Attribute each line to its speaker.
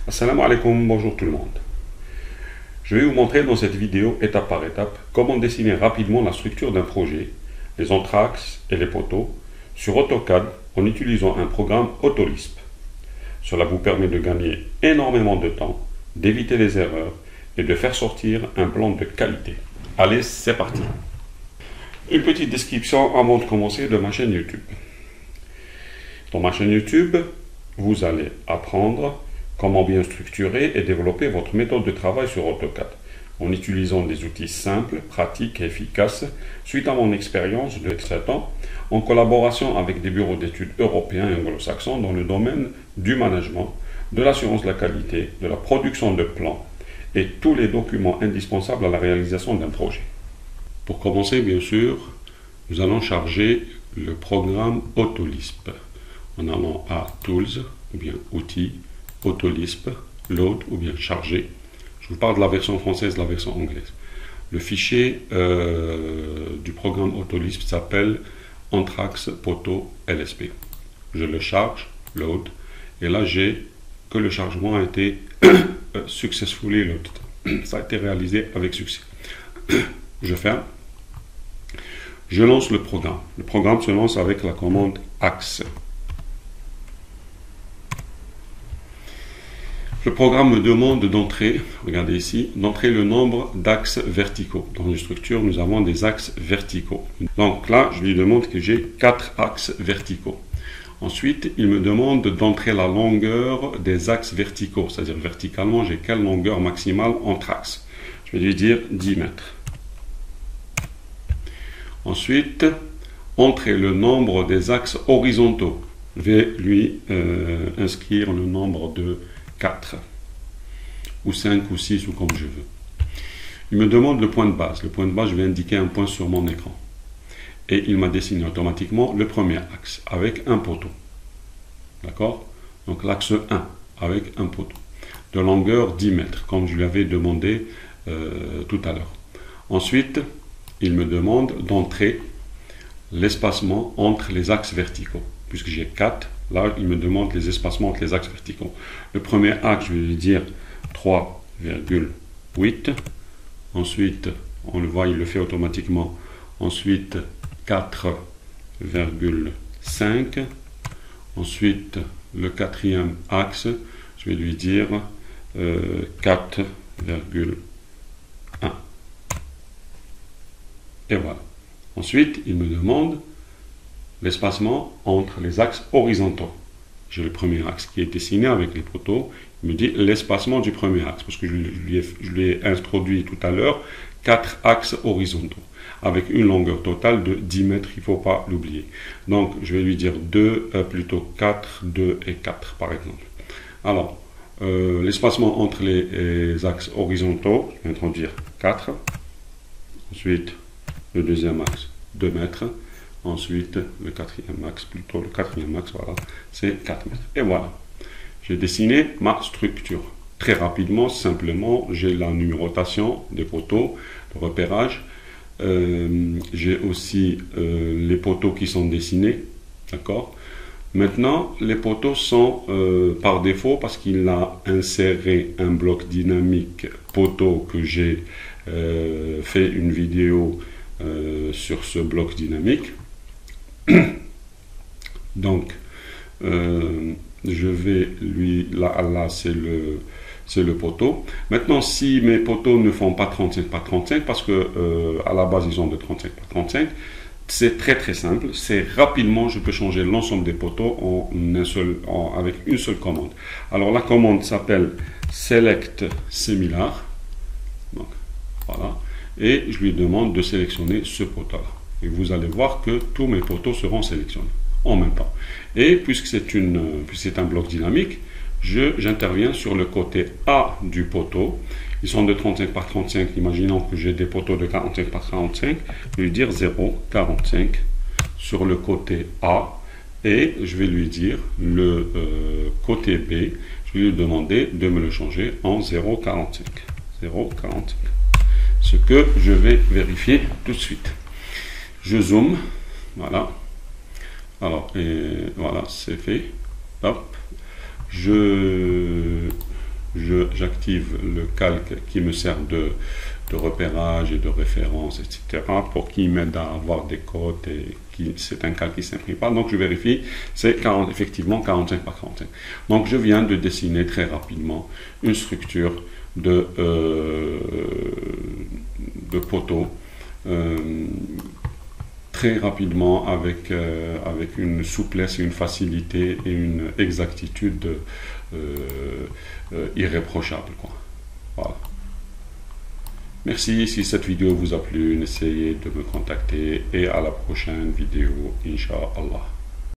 Speaker 1: Assalamu alaikum, bonjour tout le monde. Je vais vous montrer dans cette vidéo, étape par étape, comment dessiner rapidement la structure d'un projet, les entr'axes et les poteaux, sur AutoCAD en utilisant un programme Autolisp. Cela vous permet de gagner énormément de temps, d'éviter les erreurs et de faire sortir un plan de qualité. Allez, c'est parti. Une petite description avant de commencer de ma chaîne YouTube. Dans ma chaîne YouTube, vous allez apprendre comment bien structurer et développer votre méthode de travail sur AutoCAD en utilisant des outils simples, pratiques et efficaces suite à mon expérience de 7 ans en collaboration avec des bureaux d'études européens et anglo-saxons dans le domaine du management, de l'assurance de la qualité, de la production de plans et tous les documents indispensables à la réalisation d'un projet. Pour commencer, bien sûr, nous allons charger le programme Autolisp en allant à Tools ou bien Outils, Autolisp, Load ou bien Charger. Je vous parle de la version française, de la version anglaise. Le fichier du programme Autolisp s'appelle Entr'axe Poteau LSP. Je le charge, Load, et là j'ai que le chargement a été successfully loaded. Ça a été réalisé avec succès. Je ferme. Je lance le programme. Le programme se lance avec la commande Axe. Le programme me demande d'entrer, regardez ici, d'entrer le nombre d'axes verticaux. Dans une structure, nous avons des axes verticaux. Donc là, je lui demande que j'ai 4 axes verticaux. Ensuite, il me demande d'entrer la longueur des axes verticaux, c'est-à-dire verticalement, j'ai quelle longueur maximale entre axes. Je vais lui dire 10 mètres. Ensuite, entrer le nombre des axes horizontaux. Je vais lui inscrire le nombre de 4 ou 5 ou 6 ou comme je veux. Il me demande le point de base. Le point de base, je vais indiquer un point sur mon écran. Et il m'a dessiné automatiquement le premier axe avec un poteau. D'accord? Donc l'axe 1 avec un poteau. De longueur 10 mètres, comme je lui avais demandé tout à l'heure. Ensuite, il me demande d'entrer l'espacement entre les axes verticaux. Puisque j'ai 4, là, il me demande les espacements entre les axes verticaux. Le premier axe, je vais lui dire 3,8. Ensuite, on le voit, il le fait automatiquement. Ensuite, 4,5. Ensuite, le quatrième axe, je vais lui dire 4,1. Et voilà. Ensuite, il me demande l'espacement entre les axes horizontaux. J'ai le premier axe qui est dessiné avec les poteaux. Il me dit l'espacement du premier axe, parce que je lui ai introduit tout à l'heure 4 axes horizontaux, avec une longueur totale de 10 mètres, il ne faut pas l'oublier. Donc, je vais lui dire plutôt 4, 2 et 4, par exemple. Alors, l'espacement entre les axes horizontaux, je vais introduire 4. Ensuite, le deuxième axe, 2 mètres. Ensuite, le quatrième axe, voilà, c'est 4 mètres. Et voilà, j'ai dessiné ma structure. Très rapidement, simplement, j'ai la numérotation des poteaux, le repérage. J'ai aussi les poteaux qui sont dessinés, d'accord? Maintenant, les poteaux sont par défaut, parce qu'il a inséré un bloc dynamique poteau que j'ai fait une vidéo sur ce bloc dynamique. Donc, je vais lui, là c'est le poteau. Maintenant, si mes poteaux ne font pas 35 par 35, parce que à la base ils ont de 35 par 35, c'est très simple. C'est rapidement, je peux changer l'ensemble des poteaux avec une seule commande. Alors la commande s'appelle Select Similar. Donc voilà, et je lui demande de sélectionner ce poteau-là. Et vous allez voir que tous mes poteaux seront sélectionnés en même temps. Et puisque c'est un bloc dynamique, j'interviens sur le côté A du poteau. Ils sont de 35 par 35. Imaginons que j'ai des poteaux de 45 par 45. Je vais lui dire 0,45 sur le côté A. Et je vais lui dire le côté B. Je vais lui demander de me le changer en 0,45. 0,45. Ce que je vais vérifier tout de suite. Je zoome, voilà. Alors, et voilà, c'est fait. Hop. Je j'active le calque qui me sert de repérage et de référence, etc., pour qu'il m'aide à avoir des cotes et c'est un calque qui ne s'imprime pas. Donc je vérifie, c'est effectivement 45 par 45. Donc je viens de dessiner très rapidement une structure de poteau très rapidement avec une souplesse, une facilité et une exactitude irréprochable, quoi. Voilà. Merci, si cette vidéo vous a plu, essayez de me contacter et à la prochaine vidéo, Inch'Allah.